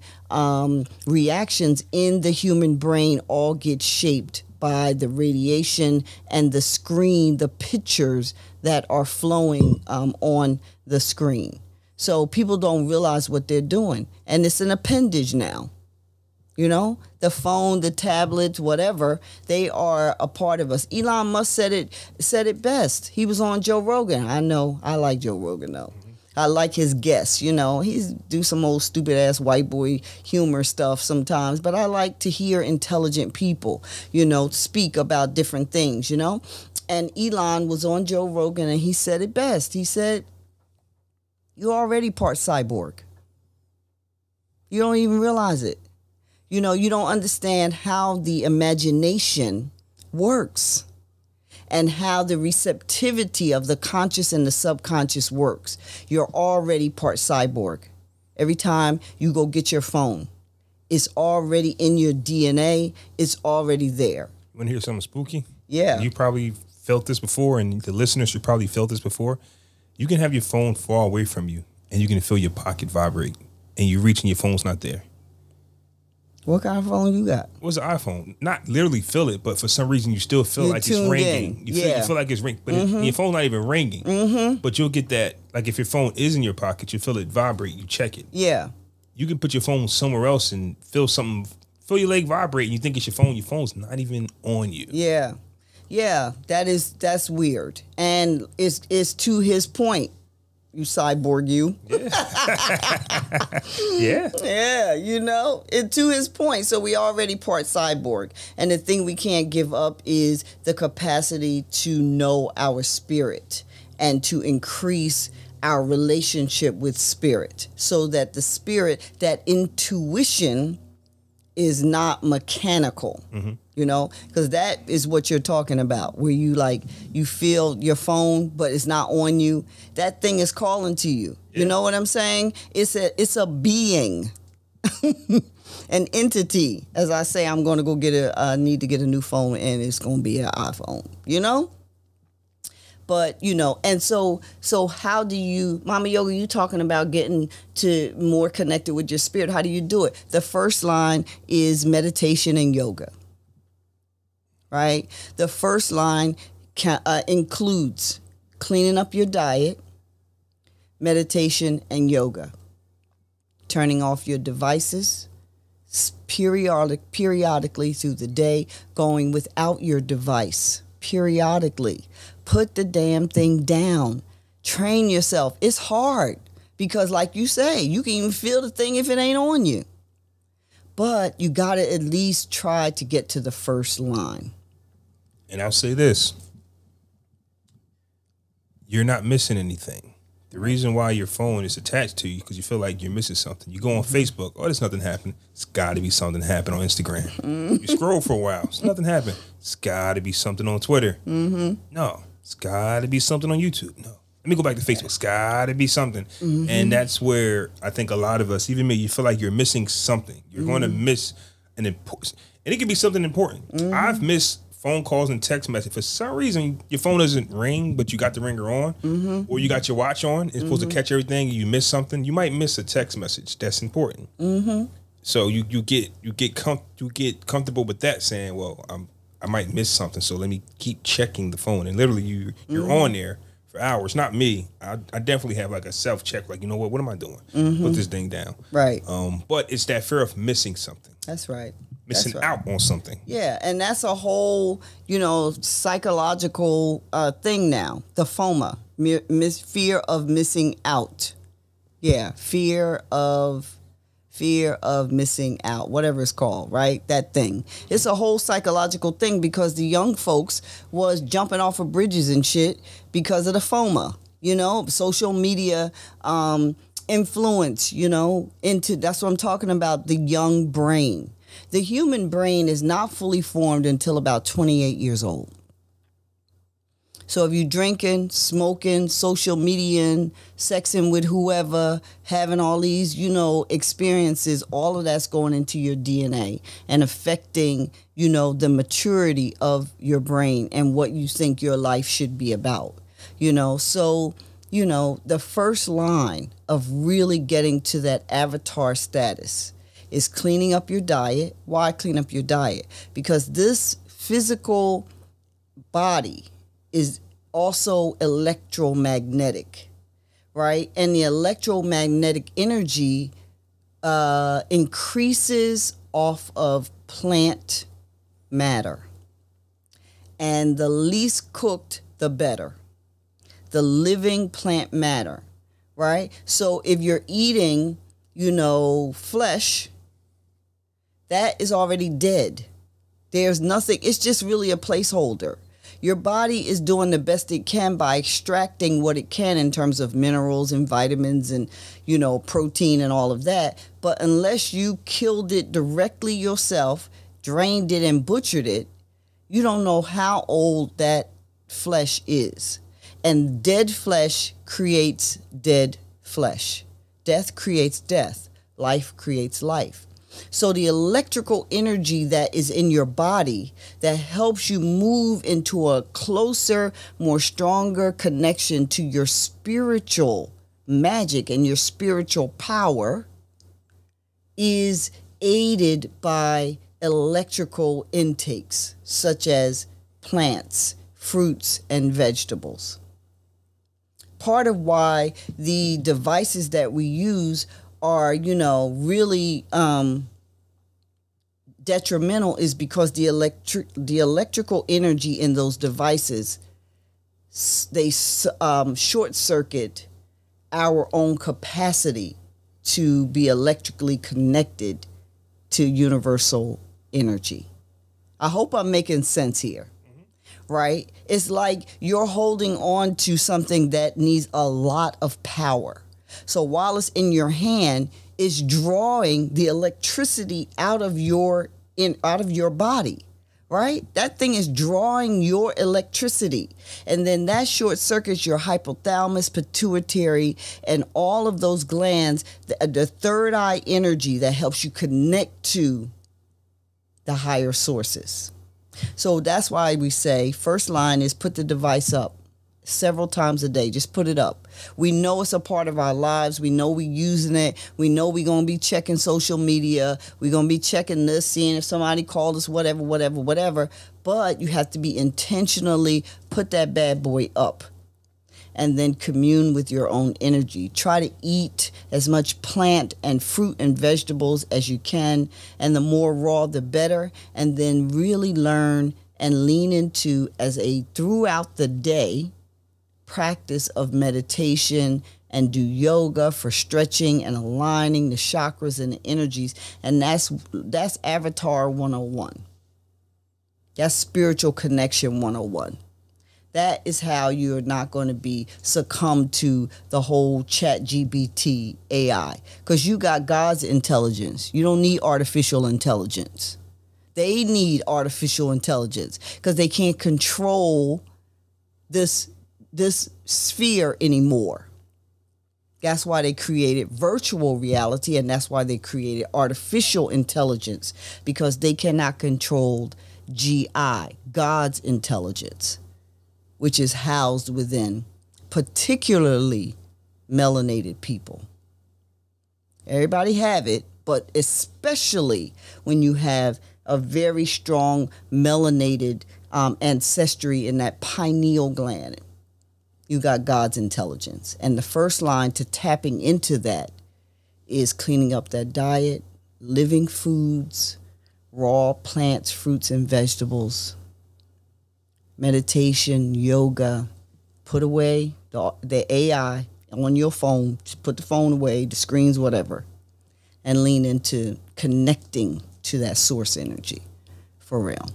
reactions in the human brain all get shaped by the radiation and the screen, the pictures that are flowing on the screen. So people don't realize what they're doing. And it's an appendage now. The phone, the tablets, whatever, they are a part of us. Elon Musk said it best. He was on Joe Rogan. I know. I like Joe Rogan, though. I like his guests, He's do some old stupid ass white boy humor stuff sometimes, but I like to hear intelligent people, speak about different things, And Elon was on Joe Rogan and he said it best. He said, "You're already part cyborg. You don't even realize it. You don't understand how the imagination works. And how the receptivity of the conscious and the subconscious works. You're already part cyborg. Every time you go get your phone, it's already in your DNA. It's already there." You want to hear something spooky? Yeah. You probably felt this before, and the listeners should probably felt this before. You can have your phone far away from you, and you can feel your pocket vibrate, and you reach and your phone's not there. What kind of phone you got? What's an iPhone? Not literally feel it, but for some reason you still feel like it's ringing. You feel like it's ringing, but your phone's not even ringing. Mm-hmm. But you'll get that, like if your phone is in your pocket, you feel it vibrate, you check it. Yeah. You can put your phone somewhere else and feel your leg vibrate, and you think it's your phone. Your phone's not even on you. Yeah. Yeah, that's weird. And it's to his point. You cyborg, you. Yeah. Yeah. Yeah, it's to his point. So we already part cyborg. And the thing we can't give up is the capacity to know our spirit and to increase our relationship with spirit so that the spirit, that intuition is not mechanical. Mm-hmm. Because that is what you're talking about, where you feel your phone, but it's not on you. That thing is calling to you. Yeah. You know what I'm saying? It's a being, an entity. As I say, I'm going to go need to get a new phone, and it's going to be an iPhone. But, and so how do you, Mama Yoga, you talking about getting to more connected with your spirit. How do you do it? The first line is meditation and yoga. Right? The first line includes cleaning up your diet, meditation, and yoga. Turning off your devices periodically through the day, going without your device periodically. Put the damn thing down. Train yourself. It's hard because, like you say, you can even feel the thing if it ain't on you. But you got to at least try to get to the first line. And I'll say this. You're not missing anything. The reason why your phone is attached to you because you feel like you're missing something. You go on Facebook, there's nothing happening. It's got to be something happening on Instagram. Mm-hmm. You scroll for a while, it's nothing happened. It's got to be something on Twitter. Mm-hmm. No, it's got to be something on YouTube. No. Let me go back to Facebook. It's got to be something. Mm-hmm. And that's where I think a lot of us, even me, you feel like you're missing something. You're going to miss an important, and it can be something important. Mm-hmm. I've missed phone calls and text messages. For some reason, your phone doesn't ring, but you got the ringer on, or you got your watch on. It's supposed to catch everything. And you miss something. You might miss a text message that's important. Mm-hmm. So you get comfortable with that, saying, "Well, I might miss something, so let me keep checking the phone." And literally, you're on there for hours. Not me. I definitely have like a self check. Like, you know what am I doing? Put this thing down. Right. But it's that fear of missing something. That's right. Missing out on something. Yeah, and that's a whole, psychological thing now. The FOMA, fear of missing out. Yeah, fear of Fear of missing out, whatever it's called, right? That thing. It's a whole psychological thing because the young folks was jumping off of bridges and shit because of the FOMO, social media influence, into, that's what I'm talking about, the young brain. The human brain is not fully formed until about 28 years old. So if you're drinking, smoking, social media, sexing with whoever, having all these, experiences, all of that's going into your DNA and affecting, the maturity of your brain and what you think your life should be about, So, the first line of really getting to that avatar status is cleaning up your diet. Why clean up your diet? Because this physical body is also electromagnetic, right? And the electromagnetic energy increases off of plant matter. And the least cooked, the better. The living plant matter, right? So if you're eating, flesh, that is already dead. There's nothing, it's just really a placeholder. Your body is doing the best it can by extracting what it can in terms of minerals and vitamins and, protein and all of that. But unless you killed it directly yourself, drained it and butchered it, you don't know how old that flesh is. And dead flesh creates dead flesh. Death creates death. Life creates life. So the electrical energy that is in your body that helps you move into a closer, more stronger connection to your spiritual magic and your spiritual power is aided by electrical intakes such as plants, fruits, and vegetables. Part of why the devices that we use are, really detrimental is because the electrical energy in those devices, they short circuit our own capacity to be electrically connected to universal energy. I hope I'm making sense here. Right? It's like you're holding on to something that needs a lot of power. So while it's in your hand, it's drawing the electricity out of your body, right? That thing is drawing your electricity. And then that short circuits your hypothalamus, pituitary, and all of those glands, the third eye energy that helps you connect to the higher sources. So that's why we say first line is put the device up several times a day. Just put it up. We know it's a part of our lives. We know we're using it. We know we're going to be checking social media. We're going to be checking this, seeing if somebody called us, whatever. But you have to be intentionally put that bad boy up and then commune with your own energy. Try to eat as much plant and fruit and vegetables as you can, and the more raw, the better. And then really learn and lean into, as a throughout the day practice of meditation, and do yoga for stretching and aligning the chakras and the energies. And that's Avatar 101. That's spiritual connection 101. That is how you're not going to be succumb to the whole ChatGPT AI, because you got God's intelligence. You don't need artificial intelligence. They need artificial intelligence because they can't control this sphere anymore. That's why they created virtual reality, and that's why they created artificial intelligence, because they cannot control GI, God's intelligence, which is housed within particularly melanated people. Everybody have it, but especially when you have a very strong melanated ancestry in that pineal gland, you got God's intelligence. And the first line to tapping into that is cleaning up that diet, living foods, raw plants, fruits, and vegetables, meditation, yoga. Put away the AI on your phone. Just put the phone away, the screens, whatever. and lean into connecting to that source energy for real.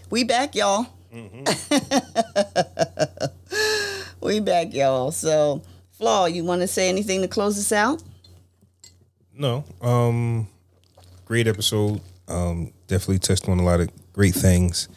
We back, y'all. We back, y'all. So, Flaw, you want to say anything to close us out? No. Great episode. Definitely touched on a lot of great things.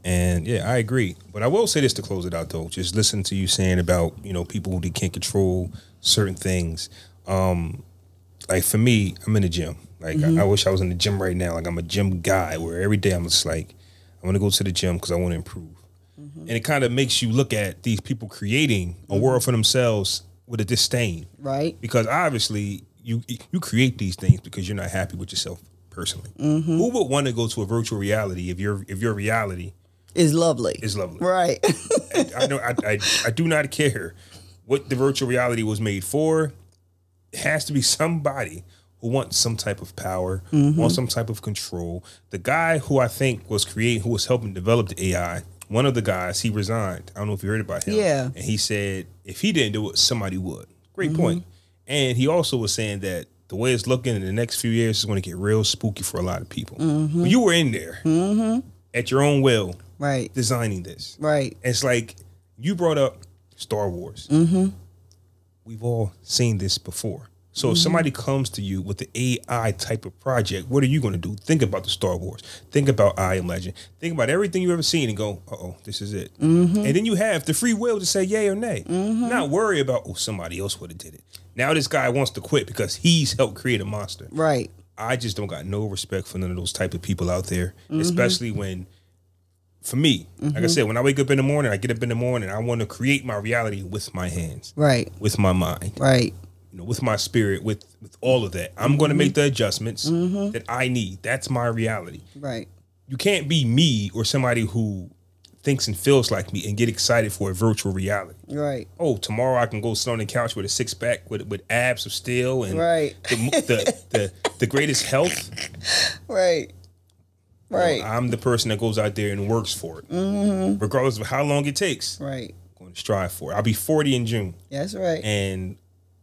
And yeah, I agree. But I will say this to close it out, though. Just listen to you saying about, you know, people who can't control certain things. Like for me, I'm in the gym. Like I wish I was in the gym right now. Like I'm a gym guy where every day I'm just like, I want to go to the gym because I want to improve. And it kind of makes you look at these people creating a world for themselves with a disdain. Right. Because obviously you create these things because you're not happy with yourself personally. Who would want to go to a virtual reality if your reality is lovely? Is lovely. Right. I do not care what the virtual reality was made for. It has to be somebody who wants some type of power, wants some type of control. The guy who I think who was helping develop the AI, one of the guys, he resigned. I don't know if you heard about him. Yeah. And he said if he didn't do it, somebody would. Great point. And he also was saying that the way it's looking in the next few years is going to get real spooky for a lot of people. But you were in there at your own will, right, designing this. Right. It's like you brought up Star Wars. We've all seen this before. So if somebody comes to you with the AI type of project, what are you going to do? Think about the Star Wars. Think about I Am Legend. Think about everything you've ever seen and go, uh-oh, this is it. And then you have the free will to say yay or nay. Not worry about, oh, somebody else would have did it. Now this guy wants to quit because he's helped create a monster. Right. I just don't got no respect for none of those type of people out there, especially when, for me, like I said, when I wake up in the morning, I get up in the morning, I want to create my reality with my hands. Right. With my mind. Right. You know, with my spirit, with all of that. I'm going to make the adjustments that I need. That's my reality. Right. You can't be me or somebody who thinks and feels like me and get excited for a virtual reality. Right. Oh, tomorrow I can go sit on the couch with a six pack with abs of steel and the greatest health. Right. Right. You know, I'm the person that goes out there and works for it, regardless of how long it takes. Right. I'm going to strive for it. I'll be 40 in June. That's right. And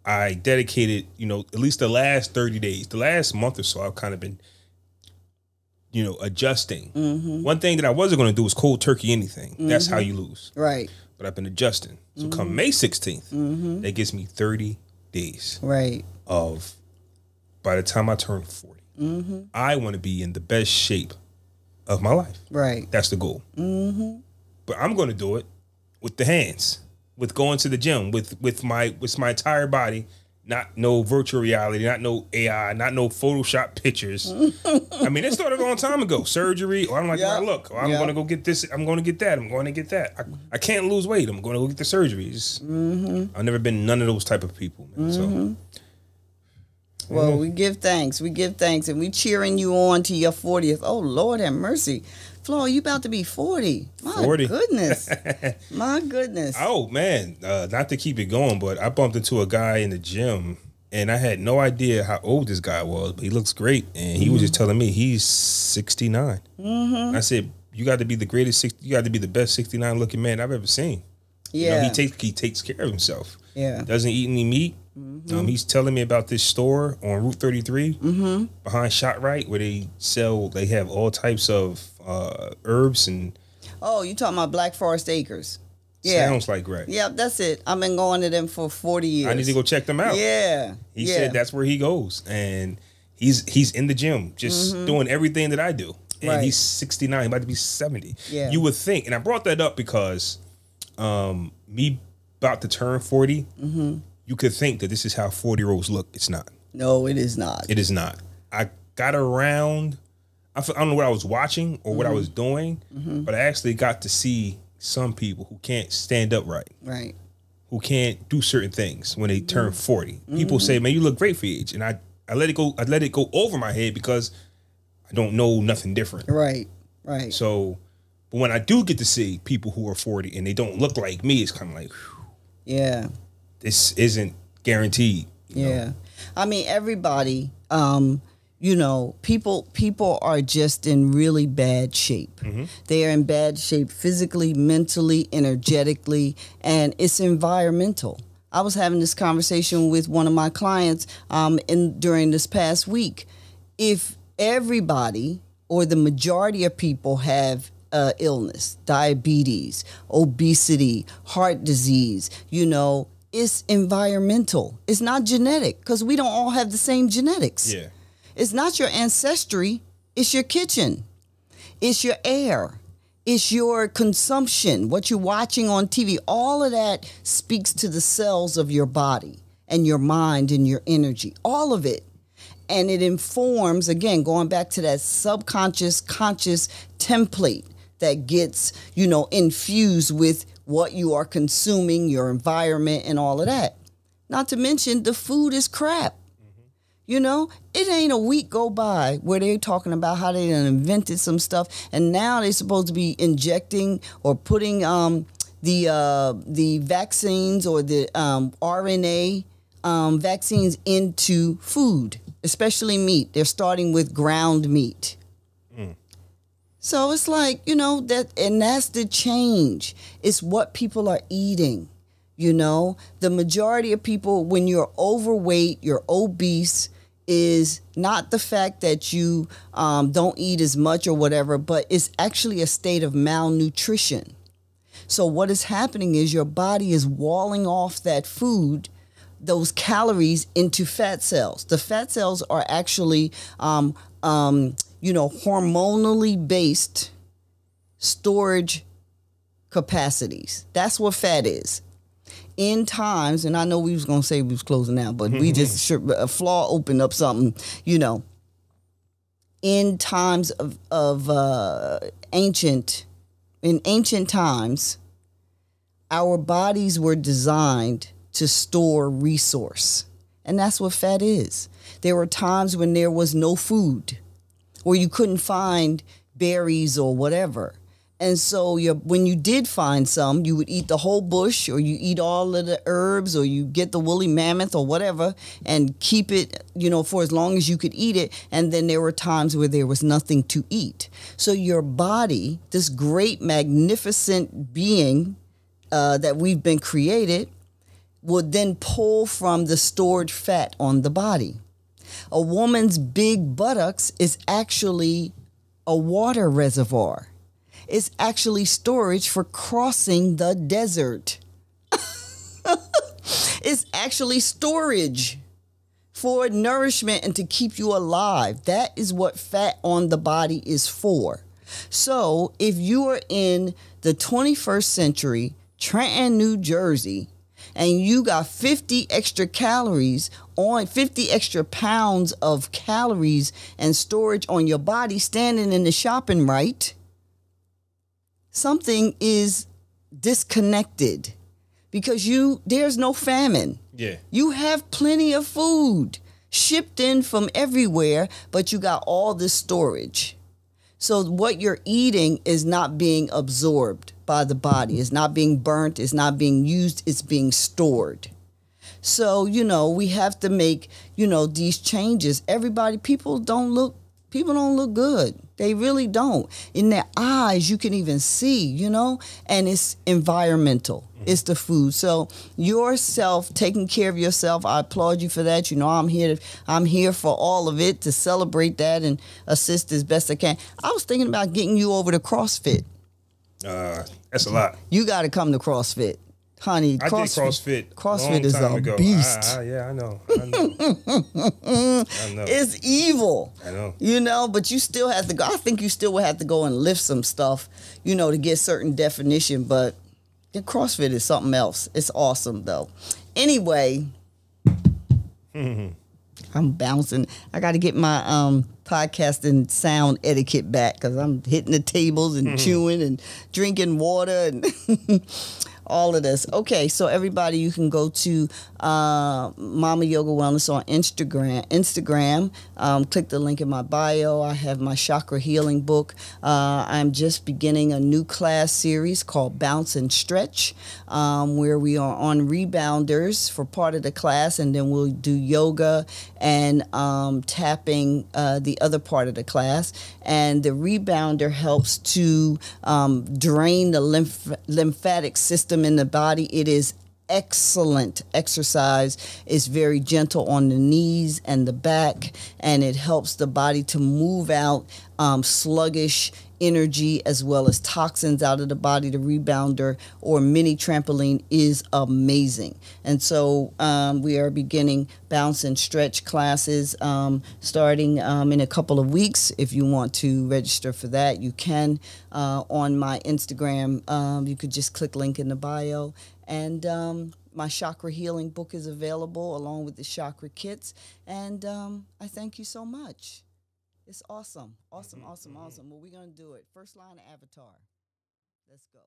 I dedicated, you know, at least the last 30 days, the last month or so, I've kind of been, you know, adjusting. One thing that I wasn't going to do was cold turkey anything. That's how you lose. Right. But I've been adjusting. So come May 16th, that gives me 30 days. Right. Of, by the time I turn 40, I want to be in the best shape of my life. Right. That's the goal. But I'm going to do it with the hands. With going to the gym, with my entire body, not no virtual reality, not no AI, not no Photoshop pictures. I mean, it started a long time ago. Surgery, or I'm like, I look, or I'm going to go get this, I'm going to get that, I'm going to get that. I can't lose weight, I'm going to go get the surgeries. I've never been none of those type of people, man. So. Well, we give thanks. We give thanks, and we cheering you on to your 40th. Oh, Lord have mercy. Flo, you about to be 40. My 40. Goodness. My goodness. Oh, man. Not to keep it going, but I bumped into a guy in the gym, and I had no idea how old this guy was, but he looks great. And he was just telling me he's 69. I said, you got to be the greatest, you got to be the best 69 looking man I've ever seen. Yeah. You know, he takes care of himself. Yeah. Doesn't eat any meat. He's telling me about this store on Route 33 behind ShotRite where they have all types of herbs and. Oh, you talking about Black Forest Acres? Yeah. Sounds like right. Yeah, that's it. I've been going to them for 40 years. I need to go check them out. Yeah. He said that's where he goes, and he's in the gym just doing everything that I do. And he's 69, he about to be 70. Yeah. You would think, and I brought that up because me about to turn 40. You could think that this is how 40-year-olds look. It's not. No, it is not. It is not. I got around. I don't know what I was watching or what I was doing, but I actually got to see some people who can't stand up right. Right. Who can't do certain things when they turn 40. People say, man, you look great for your age. And I let it go. I let it go over my head because I don't know nothing different. Right. Right. So, but when I do get to see people who are 40 and they don't look like me, it's kind of like, whew, yeah. This isn't guaranteed. You know? I mean, everybody, you know, people are just in really bad shape. They are in bad shape physically, mentally, energetically, and it's environmental. I was having this conversation with one of my clients during this past week. If everybody or the majority of people have illness, diabetes, obesity, heart disease, it's environmental. It's not genetic, because we don't all have the same genetics. Yeah. It's not your ancestry. It's your kitchen. It's your air. It's your consumption, what you're watching on TV. All of that speaks to the cells of your body and your mind and your energy, all of it. And it informs, again, going back to that subconscious, conscious template that gets, infused with what you are consuming, your environment, and all of that. Not to mention the food is crap. It ain't a week go by where they're talking about how they done invented some stuff, and now they're supposed to be injecting or putting the vaccines or the RNA vaccines into food, especially meat. They're starting with ground meat. So it's like, and that's the change. It's what people are eating. The majority of people, when you're overweight, you're obese, is not the fact that you don't eat as much or whatever, but it's actually a state of malnutrition. So what is happening is your body is walling off that food, those calories, into fat cells. The fat cells are actually, hormonally based storage capacities. That's what fat is. In times, and I know we was going to say we was closing out, but we just, Flaw opened up something, in times of ancient times, our bodies were designed to store resource. And that's what fat is. There were times when there was no food, or you couldn't find berries or whatever. And so when you did find some, you would eat the whole bush, or you eat all of the herbs, or you get the woolly mammoth or whatever and keep it, for as long as you could eat it. And then there were times where there was nothing to eat. So your body, this great, magnificent being that we've been created, would then pull from the stored fat on the body. A woman's big buttocks is actually a water reservoir. It's actually storage for crossing the desert. It's actually storage for nourishment and to keep you alive. That is what fat on the body is for. So if you are in the 21st century, Trenton, New Jersey, and you got 50 extra calories on 50 extra pounds of calories and storage on your body standing in the shopping right, something is disconnected, because there's no famine. Yeah. You have plenty of food shipped in from everywhere, but you got all this storage. So what you're eating is not being absorbed by the body. It's not being burnt. It's not being used. It's being stored. So, we have to make, these changes. People don't look good. They really don't. In their eyes, you can even see, and it's environmental. It's the food. So yourself, taking care of yourself, I applaud you for that. I'm here for all of it, to celebrate that and assist as best I can. I was thinking about getting you over to CrossFit. That's a lot. You got to come to CrossFit. Honey, I did CrossFit. CrossFit is a beast. Yeah, I know. It's evil. I know. But you still have to go. I think you still would have to go and lift some stuff, to get certain definition. But the CrossFit is something else. It's awesome, though. Anyway, I'm bouncing. I got to get my podcasting sound etiquette back, because I'm hitting the tables and chewing and drinking water and all of this. Okay, so everybody, you can go to Mama Yoga Wellness on Instagram. Click the link in my bio. I have my chakra healing book. I'm just beginning a new class series called Bounce and Stretch, where we are on rebounders for part of the class, and then we'll do yoga and tapping the other part of the class. And the rebounder helps to drain the lymphatic system in the body. It is excellent exercise. It's very gentle on the knees and the back, and it helps the body to move out sluggish energy as well as toxins out of the body. The rebounder or mini trampoline is amazing. And so we are beginning bounce and stretch classes starting in a couple of weeks. If you want to register for that, you can on my Instagram. You could just click link in the bio. And my chakra healing book is available along with the chakra kits. And I thank you so much. It's awesome. Awesome, awesome, awesome. Well, we're going to do it. First line of avatar. Let's go.